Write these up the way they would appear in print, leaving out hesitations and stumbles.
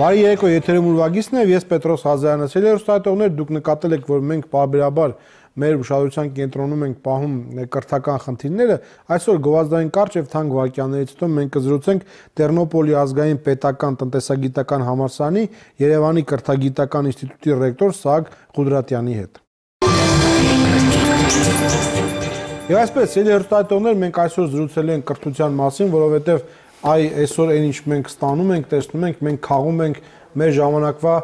Բարի երեկո, եթերում ուրվագիծն է, ես Պետրոս Հազարյանը, հեռուստատիտողներ, դուք նկատել եք, որ մենք պարբերաբար մեր ուշադրության կենտրոնում ենք պահում կրթական խնդիրները, այսօր գովազդային կարճ եւ թանկ վարքյաններից հետո մենք կզրուցենք Տերնոպոլի ազգային պետական տնտեսագիտական համալսարանի Երևանի կրթագիտական ինստիտուտի ռեկտոր Սահակ Ղուդրատյանի հետ։ Եվ այսպես, հեռուստատիտողներ, մենք այսօր զրուցել ենք կրթության մասին, որովհետեւ այսօր այն ինչ մենք ստանում ենք, տեսնում ենք, մենք քաղում ենք մեր ժամանակվա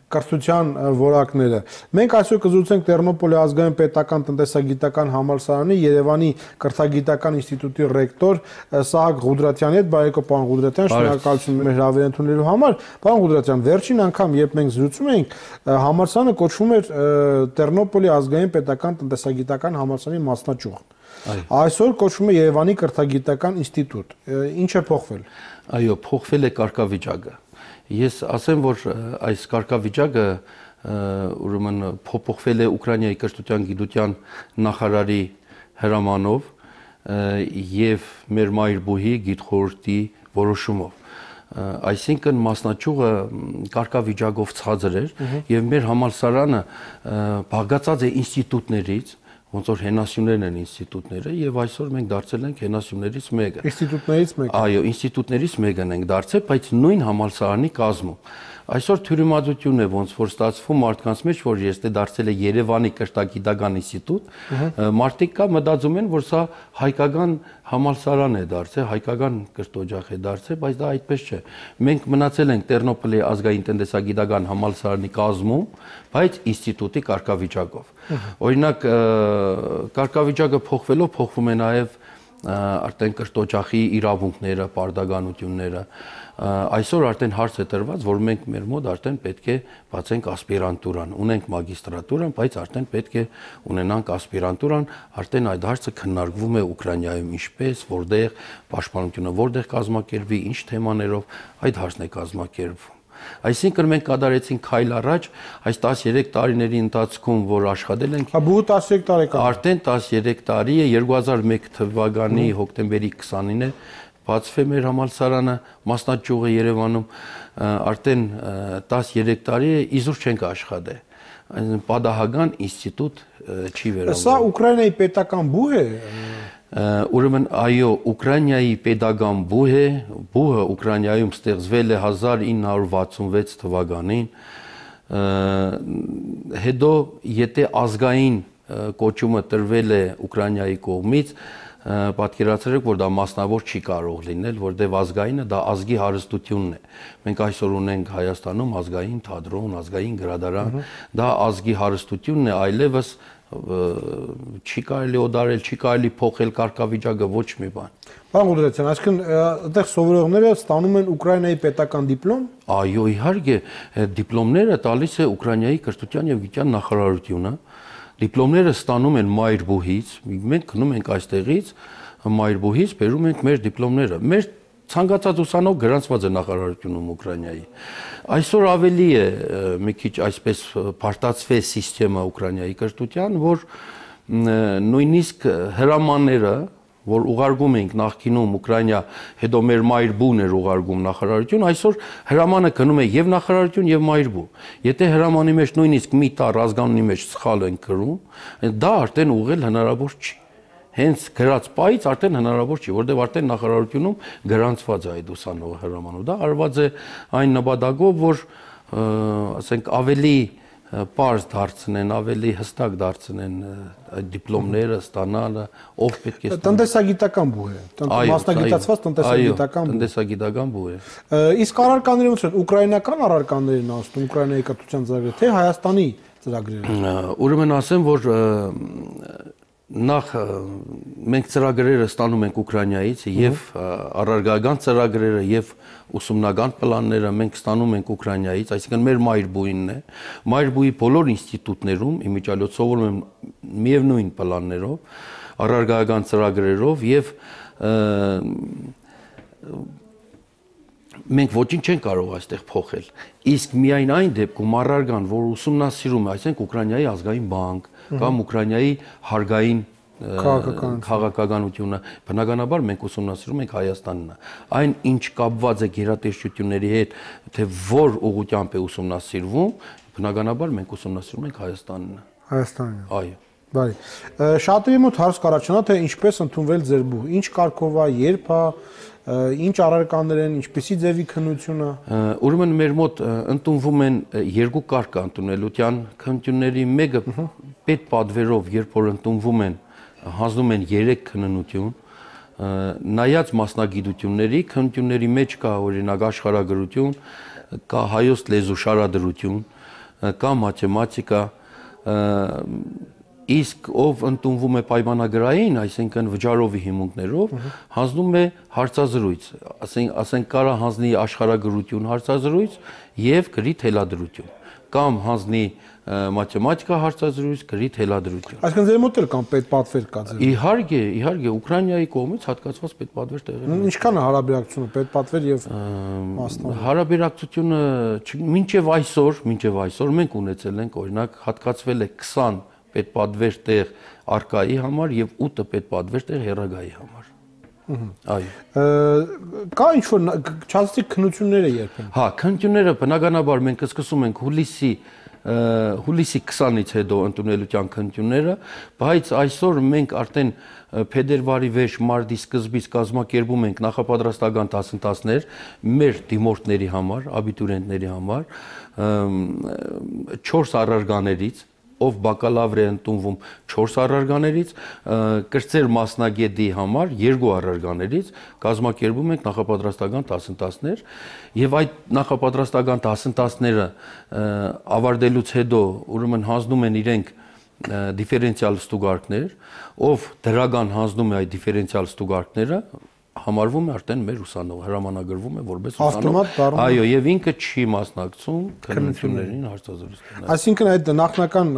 կրթության որակները։ Մենք այսօր կզրուցենք Տերնոպոլի ազգային պետական տնտեսագիտական համալսարանի Երևանի կրթագիտական ինստիտուտի ռեկտոր Սահակ Ղուդրատյանի հետ։ Բարեկո, պարոն Ղուդրատյան, շնորհակալություն մեր հրավեր ընդունելու համար։ Պարոն Ղուդրատյան, վերջին անգամ, երբ մենք զրուցում էինք, համալսարանը կոչվում էր Տերնոպոլի ազգային պետական տնտեսագիտական համալսարանի մասնաճյուղ։ Այսօր կոչվում է Երևանի կրթագիտական ինստիտուտ։ Ինչ է փոխվել։ Այո, փոխվել է կարգավիճակը։ Ես ասեմ, որ այս կարգավիճակը ուրեմն փոփոխվել է Ուկրաինայի կրթության գիտության նախարարի հրամանով եւ մեր մայրբուհի գիտխորհրդի որոշումով։ Այսինքն մասնաճյուղը կարգավիճակով ցածր էր եւ մեր համալսարանը բաղկացած է ինստիտուտներից, ոնց որ հենասյուներն են ինստիտուտները եւ այսօր մենք դարձել ենք հենասյուներից մեկը։ Ինստիտուտներից մեկը։ Այո, ինստիտուտներից մեկն ենք դարձել, բայց նույն համալսարանի կազմում։ Այսօր թյուրիմացություն է ոնց որ ստացվում մարդկանց մեջ, որ ես դարձել է Երևանի կրթագիտական ինստիտուտ, մարդիկ կա մտածում են, որ սա հայկական համալսարան է դարձել, հայկական կրթօջախ է դարձել, բայց դա այդպես չէ։ Մենք մնացել ենք Տերնոպոլի ազգային տնտեսագիտական համալսարանի կազմում, բայց ինստիտուտի կարգավիճակով։ Օրինակ, կարգավիճակը փոխվելով փոխվում է նաև արդեն կրթօջախի իրավունքները, պարտականությունները։ Այսօր արդեն հարց է տրված, որ մենք մեր մոտ արդեն պետք է բացենք ասպիրանտուրան, ունենք մագիստրատուրան, բայց արդեն պետք է ունենանք ասպիրանտուրան, արդեն այդ հարցը քննարկվում է Ուկրաինայում ինչպես, որտեղ պաշտպանությունը որտեղ կազմակերպվի, ինչ թեմաներով, այդ հարցն է կազմակերպվում։ Այսինքն մենք կատարեցինք քայլ առաջ այս 13 տարիների ընթացքում, որ աշխատել ենք։ Բու 13 տարեկան։ Արդեն 13 տարի է, 2001 թվականի հոկտեմբերի 29-ը բացվել մեր համալսարանը, մասնաճյուղը Երևանում, արդեն 13 տարի է, իզուր չենք աշխատել։ Պատահական ինստիտուտ չի վերաբերվում։ Սա Ուկրաինայի պետական բուհ է։ Ուրեմն այո, Ուկրաինայի պետական բուհ է, բուհը Ուկրաինայում ստեղծվել է 1966 թվականին, հետո եթե ազգային կոչումը տրվել է Ուկրաինայի կողմից, պատկերացրեք, որ դա մասնավոր չի կարող լինել, որտեղ ազգայինը դա ազգի հարստությունն է։ Մենք այսօր ունենք Հայաստանում ազգային թատրոն, ազգային գրադարան, դա ազգի հարստությունն է, այլևս չի կարելի օդարել, չի կարելի փոխել կարգավիճակը, ոչ մի բան։ Պարոն Ղուդրատյան, այսինքն այդտեղ սովորողները ստանում են Ուկրաինայի պետական դիպլոմ։ Այո, իհարկե, դիպլոմները տալիս է Ուկրաինայի կրթության եւ գիտության նախարարությունը։ Դիպլոմները ստանում են մայրբուհից, մենք գնում ենք այստեղից, մայրբուհից բերում ենք մեր դիպլոմները։ Մեր ցանկացած ուսանող գրանցված է նախարարությունում Ուկրաինայի։ Այսօր ավելի է մի քիչ այսպես բարտացվել համակարգը Ուկրաինայի կրթության, որ նույնիսկ հրամանները, որ ուղարկում ենք նախկինում Ուկրաինա, հետո մեր մայրբուն էր ուղարկում նախարարություն, այսօր հրամանը գնում է եւ նախարարություն եւ մայրբու։ Եթե հրամանի մեջ նույնիսկ մի տառ ազգանունի մեջ սխալ են գրում, դա արդեն ուղղել հնարավոր չի։ Հենց գրած պայից արդեն հնարավոր չի, որտեղ արդեն նախարարությունում գրանցված է այդ ուսանողը հրամանով։ Դա արված է այն նպատակով, որ ասենք ավելի պարզ դարձնեն, ավելի հստակ դարձնեն այդ դիպլոմները ստանալը, ով պետք է ստանա։ Տնտեսագիտական բուհ է, մասնագիտացված տնտեսագիտական բուհ։ Տնտեսագիտական բուհ է։ Իսկ առարկաները ո՞նց են, ուկրաինական առարկաներն ասում, Ուկրաինայի կրթության ծրագրերը, թե Հայաստանի ծրագրերը։ Ուրեմն ասեմ, որ նախ մենք ծրագրերը ստանում ենք Ուկրաինայից եւ առարգական ծրագրերը եւ ուսումնական պլանները մենք ստանում ենք Ուկրաինայից, այսինքն մեր մայրբույնն է։ Մայրբույի բոլոր ինստիտուտներում իմիջիալոց սովորում են միևնույն պլաններով, առարգական ծրագրերով եւ մենք ոչինչ չենք կարող այստեղ փոխել։ Իսկ միայն այն դեպքում առարգան, որ ուսումնասիրում է, այսինքն Ուկրաինայի ազգային բանկ կամ Ուկրաինայի հարգային քաղաքականությունը, բնականաբար մենք ուսումնասիրում ենք Հայաստանն։ Այն ինչ կապված է գերատեսչությունների հետ, թե որ ուղղությամբ է ուսումնասիրվում, բնականաբար մենք ուսումնասիրում ենք Հայաստանն։ Հայաստանն։ Այո։ Բարի։ Շատերի մոտ հարց կարողանա թե ինչպես ընդունվել ձեր բուհ, ինչ կարգով է, երբ է, ինչ առարկաներ են, ինչպեսի ձևի քննությունը։ Ուրեմն մեր մոտ ընդունվում են երկու կարգ ընդունելության քննությունների, մեկը պետպատվերով, երբ որ ընդունվում են, հանձնում են 3 քննություն, նայած մասնագիտությունների, քննությունների մեջ կա օրինակ աշխարհագրություն, կա հայոց լեզու շարադրություն, կա մաթեմատիկա, իսկ ով ընդունվում է պայմանագրային, այսինքն վճարովի հիմունքներով, հանձնում է հարցազրույց, ասենք կարա հանձնի աշխարհագրություն հարցազրույց եւ գրի թելադրություն, կամ հանձնի մաթեմատիկա հարցազրույց, գրի թելադրություն։ Այսինքն ձեր մոտ էլ կան պետպատվեր կա ձեր։ Իհարկե, Ուկրաինայի կողմից հատկացված պետպատվեր տեղի ունեն։ Ինչքան է հարաբերակցությունը պետպատվեր եւ մասնավոր։ Հարաբերակցությունը մինչեւ այսօր մենք ունեցել ենք, օրինակ, հատկացվել է 20 պետպատվեր տեղ արկայի համար եւ 8 պետպատվեր տեղ հեռագայի համար։ Այո։ Կա ինչ որ չասացի քննությունները երբ են։ Հա, քննությունները բնականաբար մենք սկսում ենք հուլիսի 20-ից հետո ընդունելության քննությունները, բայց այսօր մենք արդեն փետրվարի վերջ մարտի սկզբից կազմակերպում ենք նախապատրաստական դասընթացներ մեր դիմորդների համար, աբիտուրիենտների համար, 4 առարգաներից, ով բակալավր է ընդունվում 4 առարգաներից, կրծեր մասնագետի համար 2 առարգաներից կազմակերպում ենք նախապատրաստական դասընթացներ եւ այդ նախապատրաստական դասընթացները ավարտելուց հետո ուրեմն հանձնում են իրենք դիֆերենցիալ ստուգարկներ, ով դրական հանձնում է այդ դիֆերենցիալ ստուգարկները, համարվում է արդեն մեր ուսանող, հրամանագրվում է որպես ուսանող։ Այո, եւ ինքը չի մասնակցում քննություններին, հարցազրույցներին։ Այսինքն այդ նախնական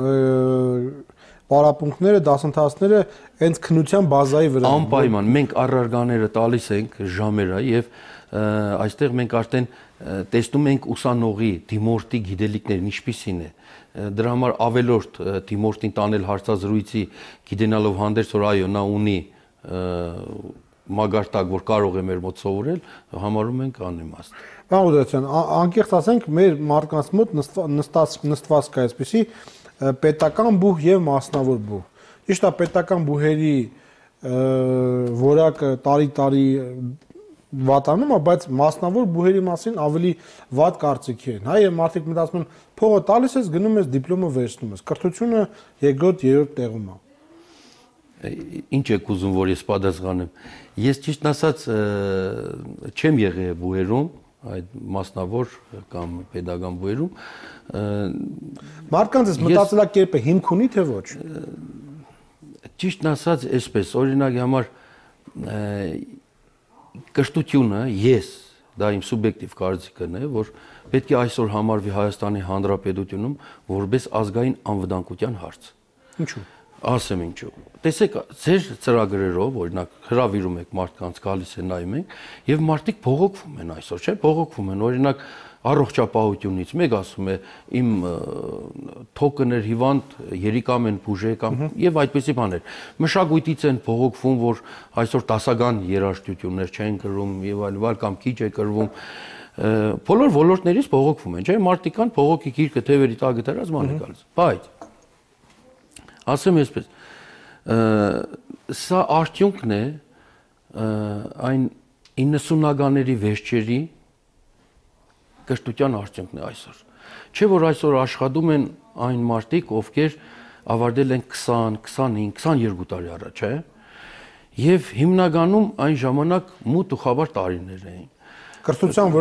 պարապմունքները, դասընթացները հենց քննության բազայի վրա։ Անպայման մենք առարգաները տալիս ենք ժամերը եւ այստեղ մենք արդեն տեսնում ենք ուսանողի դիմորդի գիտելիքներն ինչպիսին է։ Դրա համար ավելորդ դիմորդին տանել հարցազրույցի գիտենալով հանդերձ որ այո նա ունի մագարտակ, որ կարող է մեր մոտ սովորել, համարում ենք անիմաստ։ Պարոն Ղուդրասյան, անկեղծ ասենք, մեր մարդկանց մոտ նստված կա այսպեսի պետական բուհ եւ մասնավոր բուհ։ Ճիշտ է, պետական բուհերի որակը տարի վատանում է, բայց մասնավոր բուհերի մասին ավելի վատ կարծիքի են։ Հայ մարդիկ մտածում են, փողը տալիս ես, գնում ես դիպլոմը վերցնում ես։ Կրթությունը երկրորդ, երրորդ տեղում է։ Ինչ եք ուզում, որ ես պատասխանեմ։ Ես ճիշտ ասած չեմ եղել բուհերում, այդ մասնավոր կամ pedagogan բուհերում։ Մարդկանց այս մտածելակերպը հիմք ունի թե ոչ։ Ճիշտ ասած, այսպես, օրինակի համար կրթությունը դա իմ սուբյեկտիվ կարծիքն է, որ պետք է այսօր համարվի Հայաստանի Հանրապետությունում որպես ազգային անվտանգության հարց։ Ինչու՞։ Ասեմ ինչու։ Տեսեք, ձեր ծրագրերով, օրինակ, հրավիրում եք մարդկանց, գալիս են նայում եք, եւ մարդիկ բողոքվում են այսօր, չէ՞, բողոքվում են, օրինակ, առողջապահությունից, մեկ ասում է, իմ թոկներ հիվանդ, երիկամ են բուժե կամ եւ այդպիսի բաներ։ Մշակույթից են բողոքվում, որ այսօր դասական երաժշտություններ չեն կրում եւ այլ կամ քիչ է կրվում։ Բոլոր ոլորտներից բողոքվում են, չէ՞, մարդիկ կան բողոքի գիրկը թևերի տակ դրած ման է գալիս։ Բայց ասեմ այսպես, սա արդյունքն է այն 90-ականների վերջերի կրթության արդյունքն է այսօր։ Չէ՞ որ այսօր աշխատում են այն մարդիկ, ովքեր ավարտել են 20, 25, 22 տարի առաջ, չէ՞։ Եվ հիմնականում այն ժամանակ մութ ու խավար տարիներ էին։ Կրթության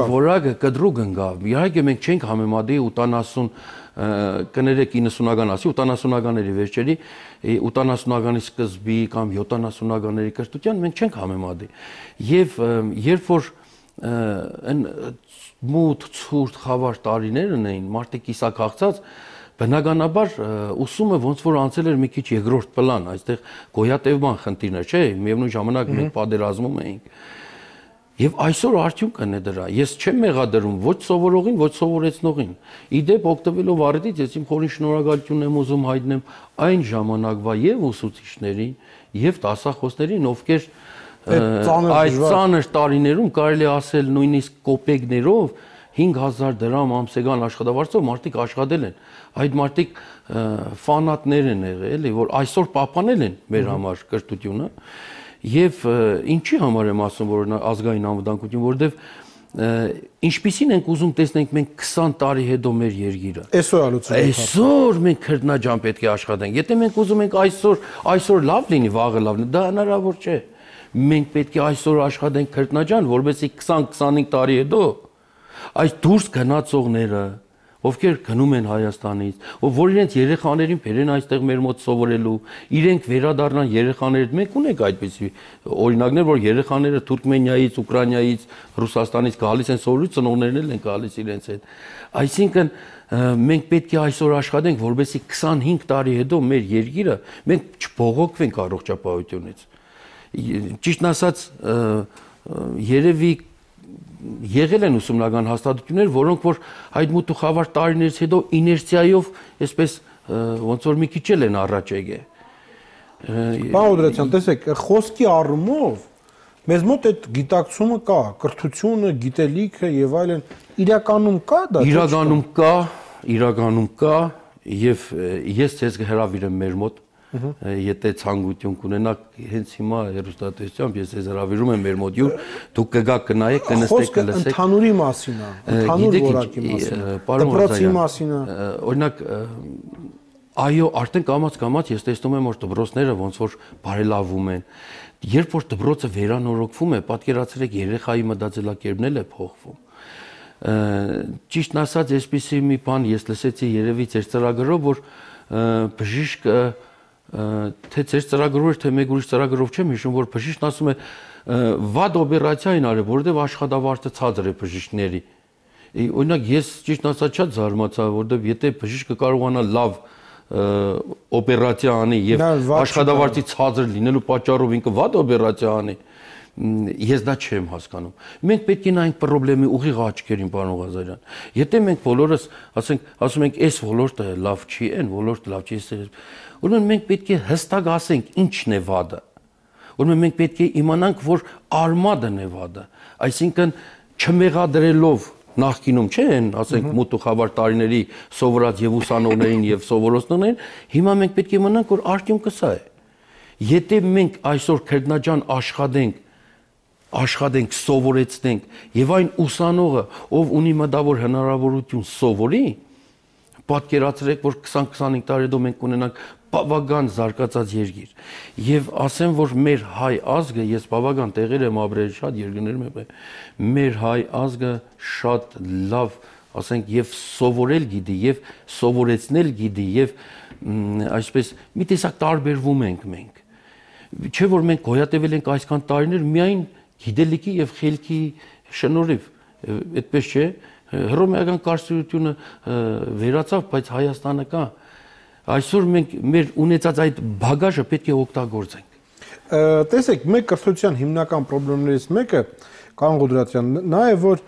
որակը կտրուկ ընկավ։ Իհարկե մենք չենք համեմատի 80 կներեք 90-ական ասի 80-ականների վերջերի 80-ականի սկզբի կամ 70-ականների կրթության մենք չենք համեմատի։ Եվ երբ որ այն մութ ցուրտ խավար տարիներն էին, մարդիկ կիսաքաղցած, բնականաբար ուսումը ոնց որ անցել էր մի քիչ երկրորդ պլան, այստեղ գոյատևման խնդիրներ, չէ՞, միևնույն ժամանակ մենք պատերազմում էինք։ Եվ այսօր արդյունքն է դրա։ Ես չեմ մեղադրում ոչ սովորողին, ոչ սովորեցնողին։ Իդեպ օգտվելով առիթից ես իմ խորին շնորհակալությունն եմ ուզում հայտնել այն ժամանակվա եւ ուսուցիչներին, եւ դասախոսներին, ովքեր այդ ծանր տարիներում կարելի ասել նույնիսկ կոպեկներով 5000 դրամ ամսական աշխատավարձով մարդիկ աշխատել են։ Այդ մարդիկ ֆանատներ են եղել, էլի, որ այսօր պահպանել են մեր համար կրթությունը։ Եվ ինչի համար եմ ասում, որ ազգային անվտանգություն, որովհետև ինչպիսին ենք ուզում տեսնենք մենք 20 տարի հետո մեր երկիրը։ Այսօր մենք քրտնաջան պետք է աշխատենք։ Եթե մենք ուզում ենք այսօր լավ լինի, վաղը լավ լինի, դա հնարավոր չէ։ Մենք պետք է այսօր աշխատենք քրտնաջան, որովհետեւ 20-25 տարի հետո այս դուրս գնացողները, ովքեր գնում են Հայաստանից, որ իրենց երեխաներին բերեն այստեղ մեր մոտ սովորելու, իրենք վերադառնան երեխաներդ, մենք ունենք այդպիսի օրինակներ, որ երեխաները Թուրքմենիայից, Ուկրաինայից, Ռուսաստանից գալիս են սովորելու, ծնողներն էլ են գալիս իրենց հետ։ Այսինքն մենք պետք է այսօր աշխատենք, որովհետեւ 25 տարի հետո մեր երկիրը մենք չբողոքվենք առողջապահությունից։ Ճիշտն ասած, երևի եղել են ուսումնական հաստատություններ, որոնք որ այդ մութ ու խավար տարիներից հետո իներցիայով այսպես ոնց որ մի քիչ են առաջ եկել։ Պարոն Օդրեցյան, տեսեք, խոսքի առումով մեզ մոտ այդ գիտակցումը կա, կրթությունը, գիտելիքը եւ այլն իրականում կա դա։ Իրականում կա եւ ես ձեզ կհրավիրեմ մեր մոտ, եթե ցանկություն կունենաք, հենց հիմա հեռուստատեսությամբ ես ձեզ հրավիրում եմ մեր մոտ յուր, դուք կգաք կնայեք, կնստեք, կլսեք։ Ընդհանուրի մասին է, ընդհանուր որակի մասին։ Դպրոցի մասին է։ Օրինակ, այո, արդեն կամաց ես տեսնում եմ, որ դպրոցները ոնց որ բարելավում են։ Երբ որ դպրոցը վերանորոգվում է, պատկերացրեք երեխայի մտածելակերպն էլ է փոխվում։ Ճիշտն ասած, այսպիսի մի բան ես լսեցի երևի ձեր ծրագրով, որ բժիշկը թե ձեր ծրագրով թե մեկ ուրիշ ծրագրով չեմ հիշում, որ բժիշկն ասում է վատ օպերացիա են արել, որովհետև աշխատավարձը ցածր է բժիշկների։ Օրինակ ես ճիշտն ասած շատ զարմացա, որովհետև եթե բժիշկը կարողանա լավ օպերացիա անի եւ աշխատավարձի ցածր լինելու պատճառով ինքը վատ օպերացիա անի, ես դա չեմ հասկանում։ Մենք պետք է նայենք խնդրի ուղիղ աչքերին, պարոն Ղազարյան։ Եթե մենք բոլորս ասում ենք, այս ոլորտը լավ չի, այն ոլորտը լավ չի, ուրեմն մենք պետք է հստակ ասենք ինչն է վատը։ Ուրեմն մենք պետք է իմանանք, որ արմատն է վատը։ Այսինքն չմեղադրելով նախկինում չէ են, ասենք մութ ու խավար տարիների սովորած եւ ուսանողներին եւ սովորոցներին, հիմա մենք պետք է իմանանք, որ արդյունքը սա է։ Եթե մենք այսօր քրտնաջան աշխատենք, սովորեցնենք եւ այն ուսանողը, ով ունի մտավոր հնարավորություն սովորի, պատկերացրեք, որ 20-25 տարի հետո մենք ունենանք բավական զարգացած երկիր։ Եվ ասեմ, որ մեր հայ ազգը, ես բավական տեղեր եմ ապրել, շատ երկրներում եմ, մեր հայ ազգը շատ լավ, ասենք, եւ սովորել գիտի, եւ սովորեցնել գիտի, եւ այսպես մի տեսակ տարբերվում ենք մենք։ Չէ՞ որ մենք գոյատևել ենք այսքան տարիներ միայն գիտելիքի եւ խելքի շնորհիվ, այդպես չէ։ Հռոմեական կարծրությունը վերացավ, բայց Հայաստանը կա։ Այսօր մենք մեր ունեցած այդ բագաժը պետք է օգտագործենք։ Տեսեք, մեկ կրթության հիմնական խնդիրներից մեկը, Կանգ Օդրացյան, նա է, որ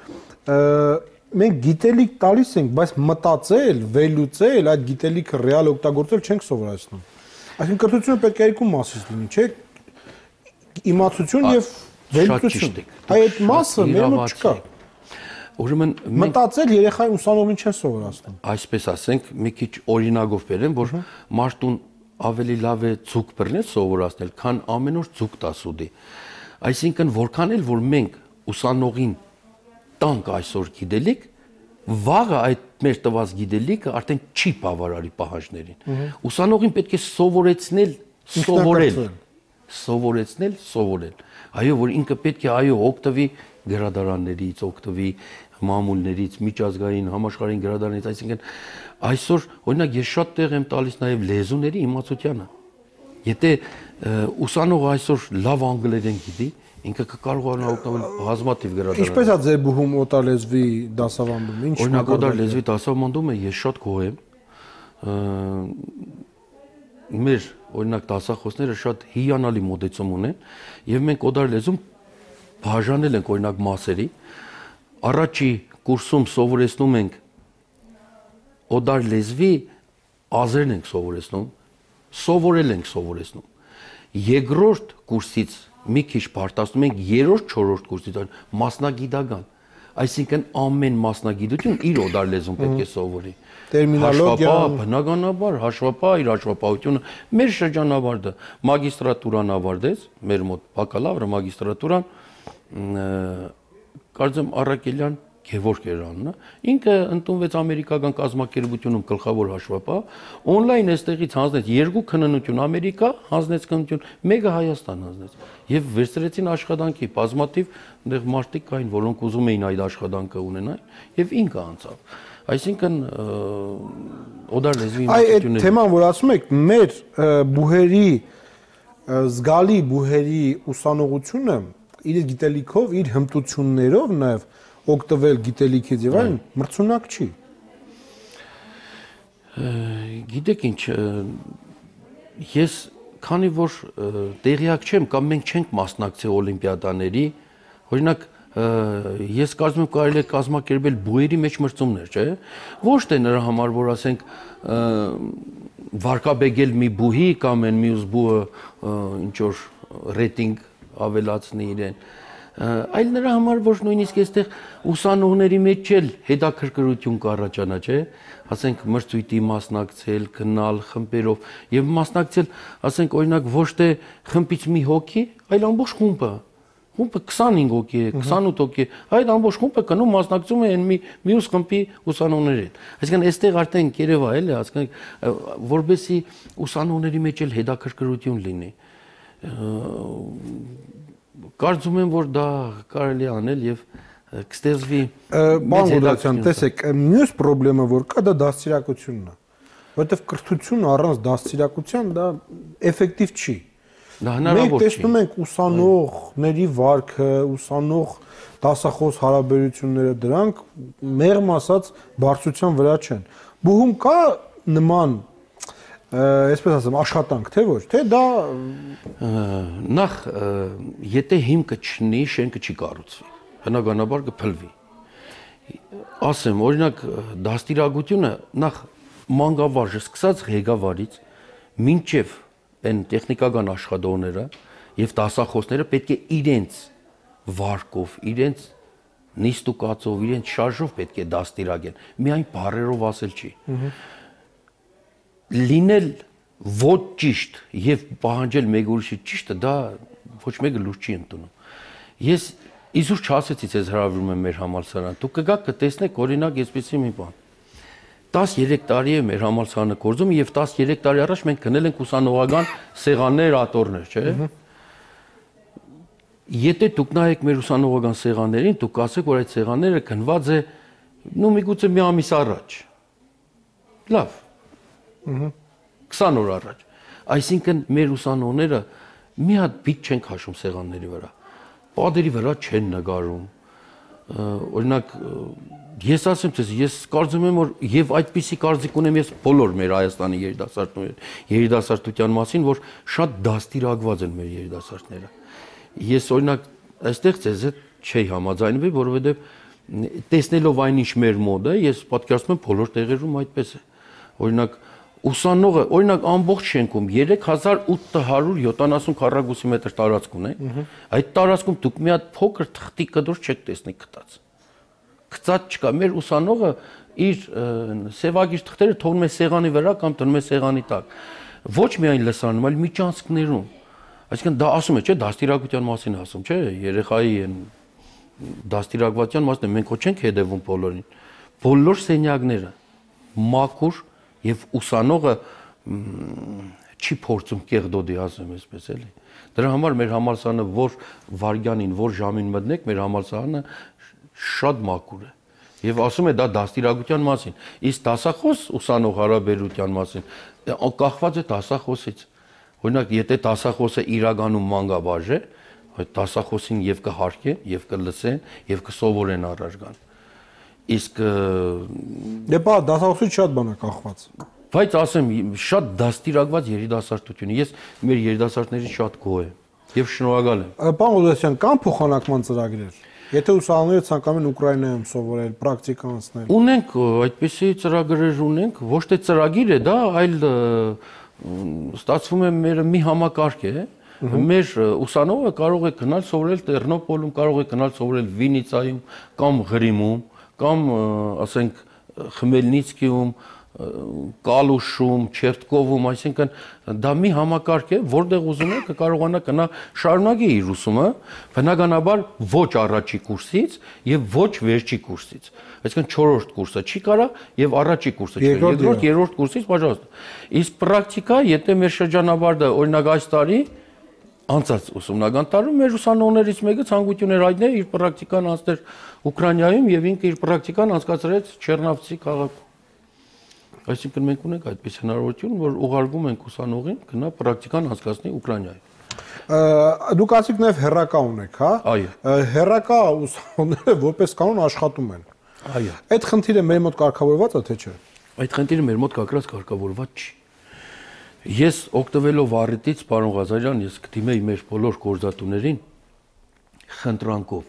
մենք գիտելիք տալիս ենք, բայց մտածել, վերլուծել, այդ գիտելիքը ռեալ օգտագործել չենք սովորացնում։ Այսինքն կրթությունը պետք է երկու մասից լինի, չէ՞։ Իմացություն եւ վերլուծություն։ Այդ մասը մեր մոտ չկա։ Ուրեմն մտածել երեխայի ուսանողին չեն սովորացնում։ Այսպես ասենք, մի քիչ օրինակով բերեմ, որ մարդուն ավելի լավ է ձուկ բռնել սովորացնել, քան ամեն օր ձուկ տասուդի։ Այսինքն, որքան էլ որ մենք ուսանողին տանք այսօր գիտելիք, վաղը այդ մեր տված գիտելիքը արդեն չի բավարարի պահանջներին։ Ուսանողին պետք է սովորեցնել, սովորել։ Այո, որ ինքը պետք է օգտվի գրադարաններից, օգտվի մամուլներից, միջազգային, համաշխարհային գրադարաններից, այսինքն այսօր օրինակ ես շատ տեղ եմ տալիս նաև լեզուների իմացությանը։ Եթե ուսանողը այսօր լավ անգլերեն գիտի, ինքը կկարողանա օգտվել բազմաթիվ գրադարաններից։ Ինչպես է ձեր բուհում օտարլեզվի դասավանդում, ինչ օրինակ օտարլեզվի դասավանդումը ես շատ գոհ եմ։ Մեր օրինակ դասախոսները շատ հիանալի մոտեցում ունեն եւ մենք օտարլեզում բաժանել ենք օրինակ մասերի, առաջի կուրսում սովորեցնում ենք օդար լեզվի ազերն ենք սովորեցնում, սովորել ենք սովորեցնում։ Երկրորդ կուրսից մի քիչ բարձրացնում ենք երրորդ, չորրորդ կուրսից մասնագիտական, այսինքն ամեն մասնագիտություն իր օդար լեզուն պետք է սովորի։ Տերմինոլոգիան, բնականաբար, հաշվապահ, իր հաշվապահությունը, մեր շրջանավարտը մագիստրատուրան ավարտեց, մեր մոտ բակալավրը, մագիստրատուրան, կարծեմ Առաքելյան Գևորգ էր անունը, ինքը ընդունվեց ամերիկական կազմակերպությունում գլխավոր հաշվապահ, on-line այստեղից հանձնեց երկու քննություն Ամերիկա, հանձնեց քննություն, մեկը Հայաստան հանձնեց եւ վերցրեցին աշխատանքի, բազմաթիվ այնտեղ մարդիկ կային, որոնք ուզում էին այդ աշխատանքը ունենալ եւ ինքը անցավ։ Այսինքն օդար լեզվի այդ թեման, որ ասում եք, մեր բուհերի զգալի բուհերի ուսանողությունը իր գիտելիքով, իր հմտություններով նաեւ օգտվել գիտելիքից եւ այլն մրցունակ չի։ Գիտեք ինչ, ես քանի որ տեղյակ չեմ կամ մենք չենք մասնակցել օլիմպիադաների, օրինակ ես կարծում եմ կարելի է կազմակերպել բուհերի մեջ մրցումներ, չէ՞։ Ոչ թե նրա համար, որ ասենք վարկաբեկել մի բուհի կամ այն մյուս բուհը ինչ որ ռեյտինգ ավելացնի իրեն, այլ նրա համար, որ նույնիսկ այստեղ ուսանողների մեջ էլ հետաքրքրություն կառաջանա, չէ՞, ասենք մրցույթի մասնակցել, գնալ խմբերով եւ մասնակցել, ասենք օրինակ ոչ թե խմբից մի հոգի, այլ ամբողջ խումբը 25 հոգի է, 28 հոգի է, այդ ամբողջ խումբը կնում մասնակցում է այն մյուս խմբի ուսանողների հետ։ Այսինքն այստեղ արդեն երևա էլի, ասենք որբեսի ուսանողների մեջ էլ հետաքրքրություն լինի։ Կարծում եմ, որ դա կարելի է անել եւ կստեղծվի Պարոն Գուդացյան, տեսեք, մյուս խնդրեմը որ կա, դա դաստիարակությունն է, որովհետեւ կրթություն առանց դաստիարակության դա էֆեկտիվ չի։ Դա հնարավոր չի։ Մենք տեսնում ենք ուսանողների վարքը, ուսանող դասախոս հարաբերությունները, դրանք մեղմ ասած բարձրության վրա չեն։ Բուհում կա նման, այսպես ասեմ, աշխատանք, թե ոչ, թե դա նախ եթե հիմքը չունի, շենքը չի կառուցվի, բնականաբար կփլվի։ Ասեմ, օրինակ դաստիարակությունը նախ մանկավարժը սկսած ղեկավարից մինչև այն տեխնիկական աշխատողները եւ դասախոսները պետք է իրենց վարկով, իրենց նիստուկացով, իրենց շարժով պետք է դաստիարակեն։ Միայն բառերով ասել չի։ Լինել ոչ ճիշտ եւ պահանջել մեկ ուրիշի ճիշտը, դա ոչ մեկը լուրջ չի ընդունում։ Ես իզուր չասեցի, ես հրավիրում եմ մեր համալսարան։ Դուք կգաք կտեսնեք օրինակ այսպեսի մի բան։ 13 տարի է մեր համալսարանը գործում եւ 13 տարի առաջ մենք գնել ենք ուսանողական սեղաններ, աթոռներ, չէ՞։ Եթե դուք նայեք մեր ուսանողական սեղաններին, դուք ասեք, որ այդ սեղանները գնված է միգուցե մի ամիս առաջ։ Լավ։ 20 օր առաջ։ Այսինքն մեր ուսանողները մի հատ բիտ չեն քաշում սեղանների վրա։ Պատերի վրա չեն նկարում։ Օրինակ ես ասեմ ձեզ, ես կարծում եմ, որ եւ այդպիսի կարծիք ունեմ ես բոլոր մեր Հայաստանի երիտասարդության մասին, որ շատ դաստիարակված են մեր երիտասարդները։ Ես օրինակ այստեղ ձեզ հետ չի համաձայնվի, որովհետեւ տեսնելով այնինչ մեր մոտ է, ես պատկերացնում եմ բոլոր տեղերում այդպես է։ Օրինակ ուսանողը, օրինակ ամբողջ շենքում 3870 քառակուսի մետր տարածք ունի, այդ տարածքում դուք մի հատ փոքր թղթի կտոր չեք տեսնի գտած։ Գծած չկա, մեր ուսանողը իր սևագիր թղթերը թողնում է սեղանի վրա կամ դնում է սեղանի տակ։ Ոչ միայն լսարանում, այլ միջանցքներում։ Այսինքն դա ասում է, չէ, դաստիարակության մասին ասում, չէ, երեխայի են դաստիարակության մասին, մենք ոչ չենք հետևում բոլորին։ Բոլոր սենյակները մաքուր եւ ուսանողը չի փորձում կեղդոդի ասեմ այսպես էլի։ Դրա համար մեր համալսարանը որ վարյանին, որ ժամին մտնեք, մեր համալսարանը շատ մաքուր է։ Եվ ասում է դա դաստիարակության մասին։ Իսկ դասախոս ուսանող հարաբերության մասին կախված է դասախոսից։ Օրինակ, եթե դասախոսը իրականում մանկավարժ է, այդ դասախոսին եւ կհարկեն, եւ կլսեն, եւ կսովորեն առաջ գան։ Իսկ դեպա դասախոսից շատ բան է կախված։ Բայց ասեմ, շատ դաստիարակված երիտասարդություն։ Ես մեր երիտասարդներից շատ գոհ եմ։ Եվ շնորհակալ եմ։ Պարոն Ղուզեսյան, կան փոխանակման ծրագրեր։ Եթե ուսանողները ցանկանում են Ուկրաինայում սովորել, պրակտիկա անցնել։ Ունենք այդպիսի ծրագրեր ունենք, ոչ թե ծրագիր է դա, այլ ստացվում է մեր մի համակարգ է։ Մեր ուսանողը կարող է գնալ սովորել Տերնոպոլում, կարող է գնալ սովորել Վինիցայում կամ Ղրիմում, կամ ասենք Խմելնիցկիում, Կալուշում, Չերտկովում, այսինքն դա մի համակարգ է, որտեղ ուզում է կարողանա գնա շարունակի իր ուսումը, բնականաբար ոչ առաջի կուրսից եւ ոչ վերջի կուրսից։ Այսինքն 4-րդ կուրսը չի կարա եւ առաջի կուրսը չի, երկրորդ, երրորդ կուրսից, պожалуйста։ Իսկ պրակտիկա, եթե մեր շրջանավարտը օրինակ այս տարի անցած ուսումնական տարում մեր ուսանողներից մեկը ցանկություն էր հայտնել իր պրակտիկան անցնել Ուկրաինայում եւ ինքը իր պրակտիկան անցկացրեց Չեռնավցի քաղաքում։ Այսինքն մենք ունենք այդպես հնարավորություն, որ ուղարկում ենք ուսանողին գնա պրակտիկան անցկացնի Ուկրաինայում։ Դուք ասիք նաև հերրակա ունեք, հա։ Այո։ Հերրակա ուսանողները որպես կանոն աշխատում են։ Այո։ Այդ խնդիրը մեր մոտ կարգավորված է թե չէ։ Այդ խնդիրը մեր մոտ կակրած կարգավորված չի։ Ես օգտվելով առիթից, պարոն Ղազարյան, ես կդիմեի մեր բոլոր գործատուներին խնդրանքով,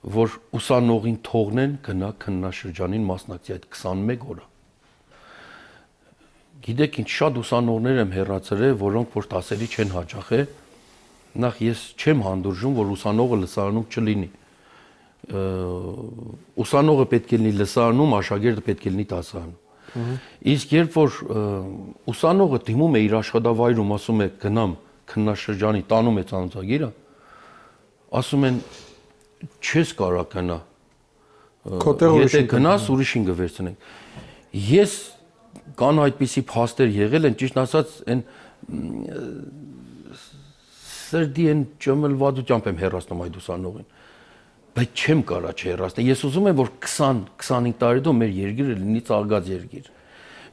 որ ուսանողին թողնեն գնա քննաշրջանին մասնակցի այդ 21 օրը։ Գիտեք ինչ շատ ուսանողներ եմ հեռացրել, որոնք որ դասերի չեն հաճախել, նախ ես չեմ հանդուրժում, որ ուսանողը լսարանում չլինի։ Ուսանողը պետք է լինի լսարանում, աշակերտը պետք է լինի դասարանում։ Իսկ երբ որ ուսանողը դիմում է իր աշխատավայրում, ասում է գնամ քննաշրջանի, տանում է ցանցագիրը, ասում են չես կարող գնա։ Եթե գնաս ուրիշին կվերցնենք։ Ես կան այդպիսի փաստեր եղել են, ճիշտ ասած, այն սրդի են ճմլվադությամբ եմ հեռացնում այդ ուսանողին։ Բայց չեմ կարա չհեռացնել։ Ես ուզում եմ, որ 20-25 տարի հետո մեր երկիրը լինի ծաղկած երկիր։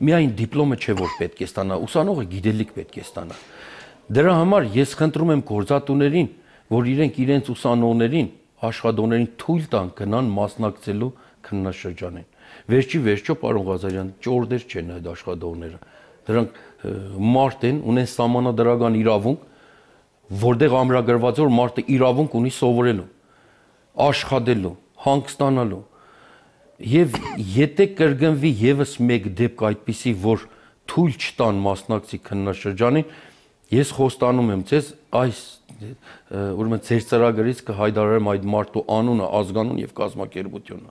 Միայն դիպլոմը չէ, որ պետք է ստանա, ուսանողը գիտելիք պետք է ստանա։ Դրա համար ես խնդրում եմ գործատուներին, որ իրենք իրենց ուսանողներին, աշխատողներին թույլ տան գնան մասնակցելու քննաշրջանին։ Վերջո, պարոն Ղազարյան, ճորտեր չեն այդ աշխատողները։ Դրանք մարդ են, ունեն սահմանադրական իրավունք, որտեղ ամրագրված է, որ մարդը իրավունք ունի սովորելու, աշխատելու, հանգստանալու։ Եվ եթե կրկնվի եւս մեկ դեպք այդպիսի, որ թույլ չտան մասնակցի քննաշրջանին, ես խոստանում եմ ձեզ այս ուրեմն ձեր ծրագրից կհայտարարեմ այդ մարդու անունը, ազգանուն եւ կազմակերպությունը։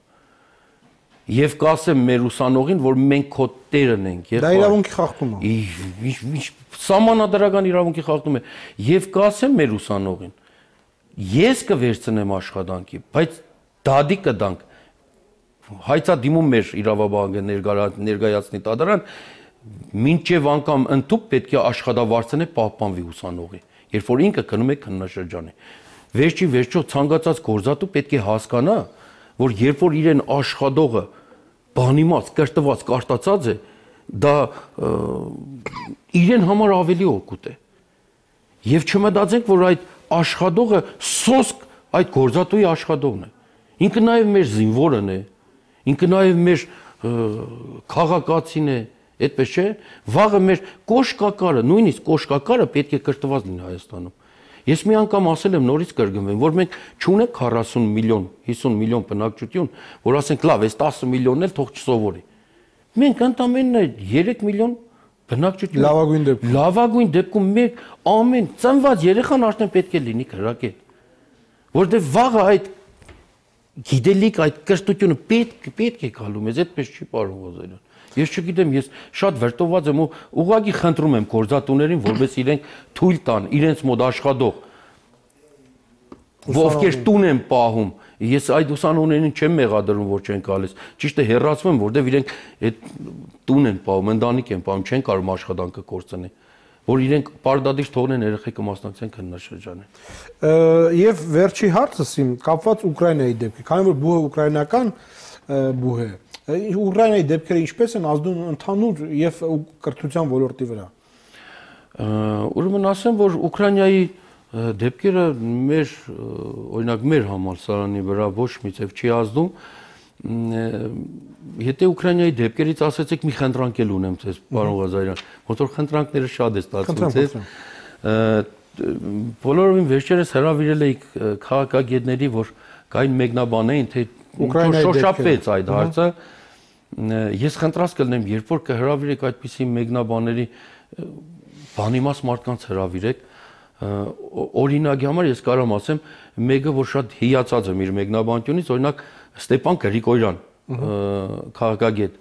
Եվ կասեմ մեր ուսանողին, որ մենք քո տերն ենք։ Դա իրավունքի խախտում է։ Սահմանադրական իրավունքի խախտում է։ Եվ կասեմ մեր ուսանողին, ես կվերցնեմ աշխատանքի, բայց դադի կդանք։ Հայցադիմում մեր իրավաբանը ներկայացնի դատարան, մինչև անգամ ընդཐུպ պետք է աշխատավարձն է պահպանվի ուսանողի, երբ որ ինքը գնում է քննաշրջանի։ Վերջո ցանկացած գործատու պետք է հասկանա, որ երբ որ իրեն աշխատողը բանիմաց, կրտված, կարտացած է, դա իրեն համար ավելի օգուտ է։ Եվ չմտածենք, որ այդ աշխատողը սոսկ այդ գործատուի աշխատողն է։ Ինքը նաև մեր զինվորն է, ինքը նաև մեր քաղաքացին է, այդպես չէ։ Վաղը մեր կոշկակարը, նույնիսկ կոշկակարը պետք է կրթված լինի Հայաստանում։ Ես մի անգամ ասել եմ, նորից կրկնվեմ, որ մենք չունենք 40 միլիոն, 50 միլիոն բնակչություն, որ ասենք լավ, այս 10 միլիոնն էլ թող չսովորի։ Մենք ընդամենը 3 միլիոն բնակչություն։ Լավագույն դեպքում մեկ ամեն ծնված երեխան արդեն պետք է լինի քրակետ։ Որտեղ վաղը այդ գիտելիք, այդ կրթությունը պետք է գալու մեզ, այդպես չի պարոն Ղազարյան։ Ես չգիտեմ, ես շատ վրդովված եմ ու ուղղակի խնդրում եմ գործատուներին, որպես իրենք թույլ տան իրենց մոտ աշխատող, ովքեր տուն են պահում, ես այդ ուսանողներին չեմ մեղադրում, որ չեն գալիս, ճիշտ է հեռացվում եմ, որտեղ իրենք այդ տուն են պահում, ընտանիք են պահում, չեն կարող աշխատանքը կորցնել, որ իրենք պարտադիր թողնեն երեխեքը մասնակցեն քննաշրջանին։ Եվ վերջի հարցս իմ կապված Ուկրաինայի դեպքի, քանի որ բուհը ուկրաինական բուհ է։ Ուկրաինայի դեպքերը ինչպես են ազդում ընդհանուր եւ կրթության ոլորտի վրա։ Ուրեմն ասեմ, որ Ուկրաինայի դեպքերը մեր օրինակ մեր համալսարանի վրա ոչ մի ձև չի ազդում։ Եթե Ուկրաինայի դեպքերից ասեցիք, մի խնդրանք էլ ունեմ ձեզ, պարոն Ղազարյան, որտեղ խնդրանքները շատ է ստացվում ձեզ։ բոլորովին վերջերս հրավիրել էի քաղաքագետների, որ կային մեկնաբանեին, թե շոշափվեց այդ հարցը։ Ես խնդրած կլինեմ, երբ որ կհրավիրեք այդպիսի մեկնաբանների, բանիմաց մարդկանց հրավիրեք, օրինակի համար ես կարող եմ ասեմ, մեկը որ շատ հիացած եմ իր մեկնաբանությունից, օրինակ Ստեփան Գրիգորյան, քաղաքագետ,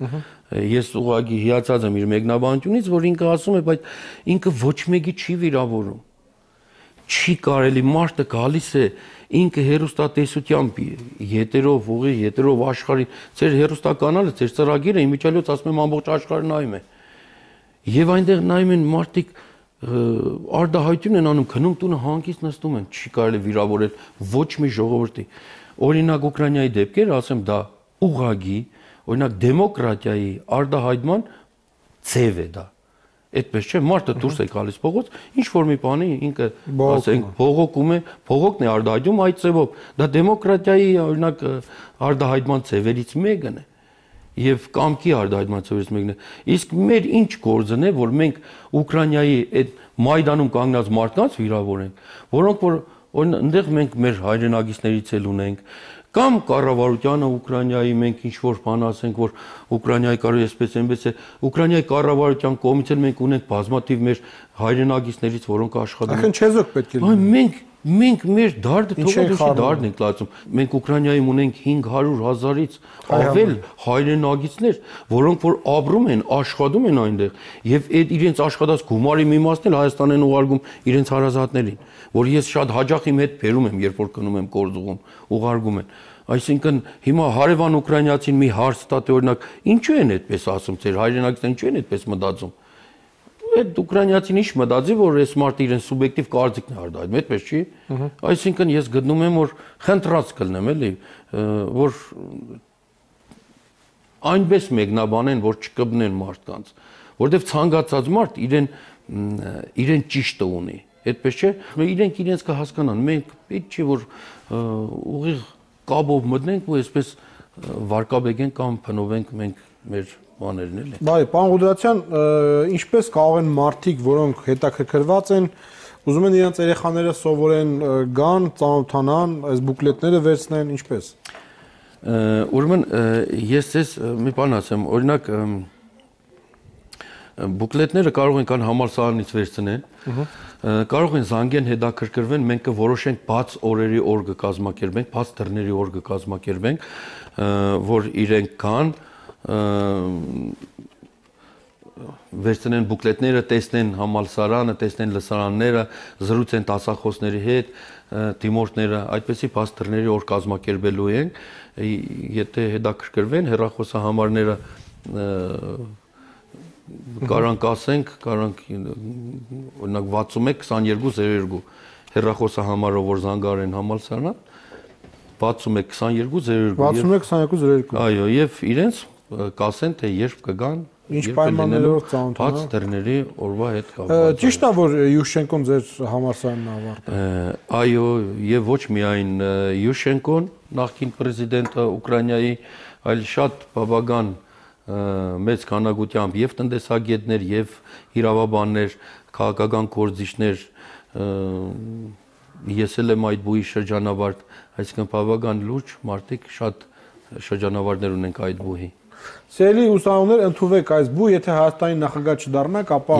ես ուղղակի հիացած եմ իր մեկնաբանությունից, որ ինքը ասում է, բայց ինքը ոչ մեկի չի վիրավորում, չի կարելի, մարդը գալիս է ինքը հերոստատեսությամբ ետերով, ուղիղ ետերով աշխարհի, ձեր հերոստականալը, ձեր ծրագիրը իմիջիալոց ասում եմ ամբողջ աշխարհը նայում է։ Եվ այնտեղ նայում են մարդիկ արդահայտություն են անում, քնում տունը հանգիստ նստում են, չի կարելի վիրավորել ոչ մի ժողովրդի։ Օրինակ Ուկրաինայի դեպքերը, ասեմ, դա ուղղակի, օրինակ դեմոկրատիայի արդահայտման ձև է դա։ Այդպես չէ, մարդը դուրս է գալիս փողոց, ինչ որ մի բանի ինքը, ասենք, փողոքում է, փողոքն է արդահայտում այդ ձևով։ Դա դեմոկրատիայի օրինակ արդահայտման ձևերից մեկն է եւ կամքի արդահայտման ձևերից մեկն է։ Իսկ մեր ինչ գործն է, որ մենք Ուկրաինայի այդ Մայդանում կանգնած մարդկանց վիրավորենք, որոնք որ այնտեղ մենք մեր հայրենագիցներից էլ ունենք, կամ կառավարությանը Ուկրաինայի մենք ինչ որ բան ասենք, որ Ուկրաինայի կարող էսպես այնպես է, Ուկրաինայի կառավարության կողմից էլ մենք ունենք բազմաթիվ մեր հայրենագիցներից, որոնք աշխատում են։ Ախեն չեզոք պետք է լինի։ Մենք մեր դարդը թողոդուշի դարդն ենք լացում։ Մենք Ուկրաինայում ունենք 500,000-ից ավել հայրենագիցներ, որոնք որ ապրում են, աշխատում են այնտեղ, եւ այդ իրենց աշխատած գումարի մի մասն էլ Հայաստան են ուղարկում իրենց հարազատներին, որ ես շատ հաճախ իմ հետ բերում եմ, երբ որ գնում եմ գործուղում, ուղարկում են։ Այսինքն հիմա հարևան ուկրաինացին մի հարց տա, թե օրինակ ինչու են այդպես ասում, ձեր հայրենագիցները ինչու են այդպես մտածում։ Այդ ուկրաինացին ինչ մտածի, որ այս մարդը իրեն սուբյեկտիվ կարծիքն է արդայում, այդպես չի։ Այսինքն ես գտնում եմ, որ խնդրած կլինեմ, էլի, որ այնպես մեկնաբանեն, որ չկպնեն մարդկանց, որովհետև ցանկացած մարդ իրեն ճիշտը ունի, այդպես չէ։ Իրենք իրենց կհասկանան, մենք պետք չի որ ուղիղ կաբով մտնենք ու այսպես վարկաբեկենք կամ փնովենք մենք մեր բաներն էլի։ Բայ, պարոն Ղուդրատյան, ինչպես կարող են մարդիկ, որոնք հետաքրքրված են, ուզում են իրենց երեխաները սովորեն, գան, ծանոթանան, այս բուկլետները վերցնեն, ինչպես։ Ուրեմն ես ձեզ մի բան ասեմ, օրինակ բուկլետները կարող են կան համալսարանից վերցնեն, կարող են զանգեն հետաքրքրվեն, մենք կորոշենք բաց օրերի օր կկազմակերպենք, բաց դռների օր կկազմակերպենք, որ իրենք կան վերցնեն բուկլետները, տեսնեն համալսարանը, տեսնեն լսարանները, զրուցեն դասախոսների հետ, դիմորդները, այդպեսի բաց դռների օր կազմակերպելու ենք, եթե հետաքրքրվեն, հեռախոսահամարները կարանք ասենք, կարանք օրինակ 61-2202 հեռախոսահամարով որ զանգարեն համալսարան, 61-2202 61-2202 Այո, եւ իրենց կասեն, թե երբ կգան, ինչ պայմաններով ծանոթանան։ բաց դռների օրվա հետ կապված։ Ճիշտ է, որ Յուշչենկոն ձեր համալսարանն ավարտել։ Այո, եւ ոչ միայն Յուշչենկոն, նախկին պրեզիդենտը Ուկրաինայի, այլ շատ բավական մեծ քանակությամբ եւ տնտեսագետներ եւ իրավաբաններ, քաղաքական գործիչներ, ես էլ եմ այդ բուհի շրջանավարտ, այսինքն բավական լուրջ մարդիկ շատ շրջանավարտներ ունենք այդ բուհի։ Սիրելի ուսանողներ, ընդունվեք այս բու, եթե Հայաստանի նախագահ չդառնաք, ապա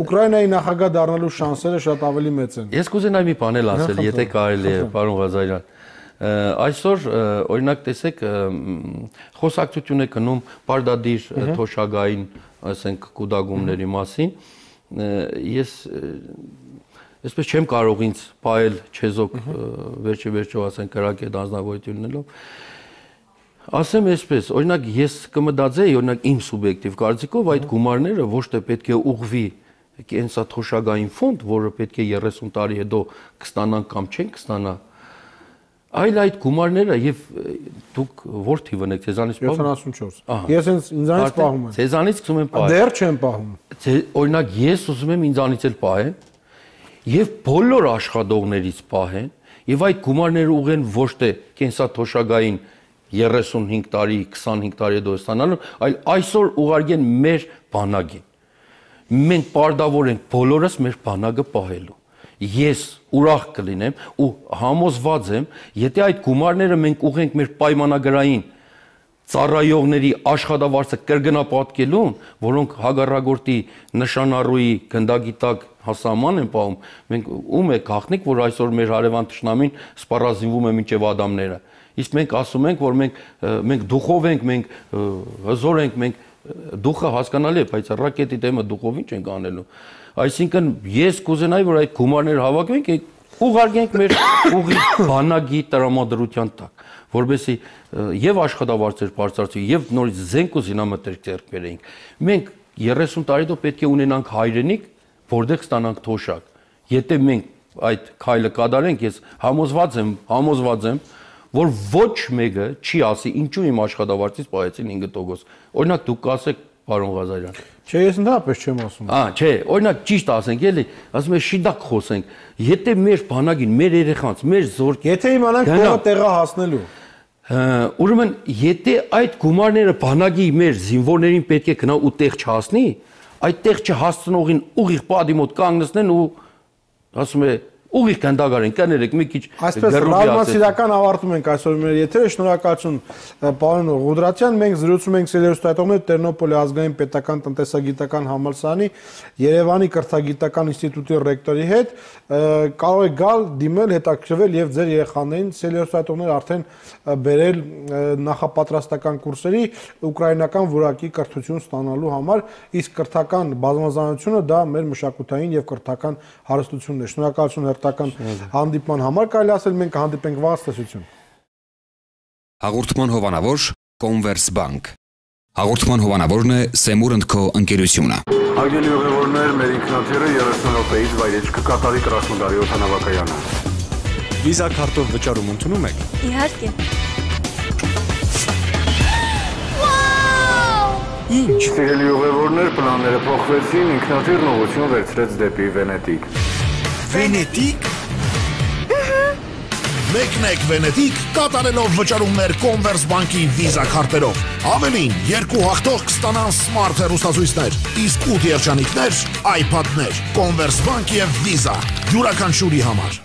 Ուկրաինայի նախագահ դառնալու շանսերը շատ ավելի մեծ են։ Ես կուզենայի մի բան էլ ասել, եթե կարելի է, պարոն Ղազարյան։ Այսօր օրինակ տեսեք խոսակցություն է գնում Պարդադիր թոշակային, ասենք կուտակումների մասին։ Ես այսպես չեմ կարող ինձ պայել չեզոք վերջը ասենք կրակետ անձնավորություն ունելով։ Ասեմ այսպես, օրինակ ես կմտածեի, օրինակ իմ սուբյեկտիվ կարծիքով այդ գումարները ոչ թե պետք է ուղղվի կենսաթոշակային ֆոնդ, որը պետք է 30 տարի հետո կստանանք կամ չենք կստանա, այլ այդ գումարները եւ դուք որ թիվն եք ցեզանից պահում 74 ես ինձանից պահում եմ ցեզանից սկսում եմ պահել դեռ չեմ պահում օրինակ ես ուզում եմ ինձանից էլ պահեն եւ բոլոր աշխատողներից պահեն եւ այդ գումարները ուղղեն ոչ թե կենսաթոշակային 35 տարի 25 տարի հետո ստանալու այլ այսօր ուղարկեն մեր բանակին մենք պարտավոր ենք բոլորս մեր բանակը պահելու ես ուրախ կլինեմ ու համոզված եմ, եթե այդ գումարները մենք ուղենք մեր պայմանագրային ծառայողների աշխատավարձը կրկնապատկելուն, որոնք հագարագործի նշանառուի գնդագիտակ հասարման են պահում, մենք ում է գաղտնիք, որ այսօր մեր հարևան թշնամին սպառազինվում է մինչև ադամները։ Իսկ մենք ասում ենք, որ մենք դուխով ենք, մենք հզոր ենք, մենք դուխը հասկանալի է, բայց ռակետի դեմը դուխով ինչ ենք անելու։ Այսինքն ես կուզենայի, որ այդ գումարները հավաքվենք, ուղարկենք մեր ուղի բանակի տրամադրության տակ, որովհետեւ եւ աշխատավարձեր բարձրացվի, եւ նորից զենք ու զինամթերք ձեռք բերեինք։ Մենք 30 տարի պետք է ունենանք հայրենիք, որտեղ ստանանք թոշակ։ Եթե մենք այդ քայլը կատարենք, ես համոզված եմ, որ ոչ մեկը չի ասի ինչու իմ աշխատավարձից պահեցին 5%։ Օրինակ դուք կասեք, պարոն Ղազարյան։ Չէ, ես ընդհանրապես չեմ ասում։ Չէ, օրինակ ճիշտ ասենք, էլի, ասում եմ շիդակ խոսենք։ Եթե մեր բանակին, մեր երեխանց, մեր զորք, եթե իմանանք որը տեղա հասնելու։ Ուրեմն, եթե այդ գումարները բանակի մեր զինվորներին պետք է գնա ու տեղ չհասնի, այդ տեղ չհասցնողին ուղիղ պատի մոտ կանգնեցնեն ու ասում է ուղիղ կնդագարեն, կներեք մի քիչ այսպես ռազմասիրական ավարտում ենք այսօր մեր եթերը, շնորհակալություն պարոն Ղուդրատյան, մենք զրուցում ենք սելերոստատողներ Տերնոպոլի ազգային պետական տնտեսագիտական համալսարանի Երևանի կրթագիտական ինստիտուտի ռեկտորի հետ, կարող եք գալ, դիմել, հետաքրքրվել եւ ձեր երեխաներին սելերոստատողներ արդեն բերել նախապատրաստական կուրսերի ուկրաինական որակի կրթություն ստանալու համար, իսկ կրթական բազմազանությունը դա մեր մշակութային եւ կրթական հարստությունն է։ Շնորհակալություն հանդիպման համար, կարելի ասել մենք կհանդիպենք վաղ, ցտեսություն։ Հաղորդման հովանավոր Կոնվերսբանկ։ Հաղորդման հովանավորն է Սեմուր & Քո ընկերությունը։ Հարգելի ուղևորներ, մեր ինքնաթիռը 30 րոպեից վայրեջք կկատարի Կրասնոդարի օդանավակայանը։ Վիզա քարտով վճարում ընդունում եք։ Իհարկե։ Ինչ։ Սիրելի ուղևորներ, պլանները փոխվեցին, ինքնաթիռն ուղղություն վերցրեց դեպի Վենետիկ։ Վենետիկ։ Մեկնեք Վենետիկ կատարելով վճարումներ Կոնվերսբանկի վիզա քարտերով։ Ավելին, 2 հաղթող կստանան սմարթ հեռուստացույցներ, իսկ 8 երջանիկներ iPad-ներ։ Կոնվերսբանկ եւ վիզա յուրաքանչյուրի համար։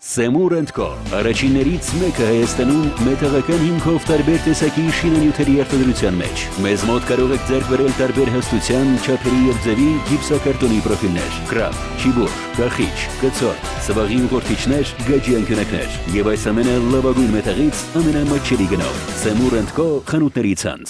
Սեմուր & Քո առաջիններից մեկը Հայաստանում մետաղական հիմքով տարբեր տեսակի շինանյութերի արտադրության մեջ։ Մեզ մոտ կարող եք ձեռք բերել տարբեր հաստության, չափերի եւ ձևի գիպսակարտոնի պրոֆիլներ, կրաբ, չիբուր, կախիչ, կցոր, սվաղի ուղղորդիչներ, գաջի անկյունակներ եւ այս ամենը լավագույն մետաղից ամենամատչելի գնով։ Սեմուր & Քո խանութների ցանց։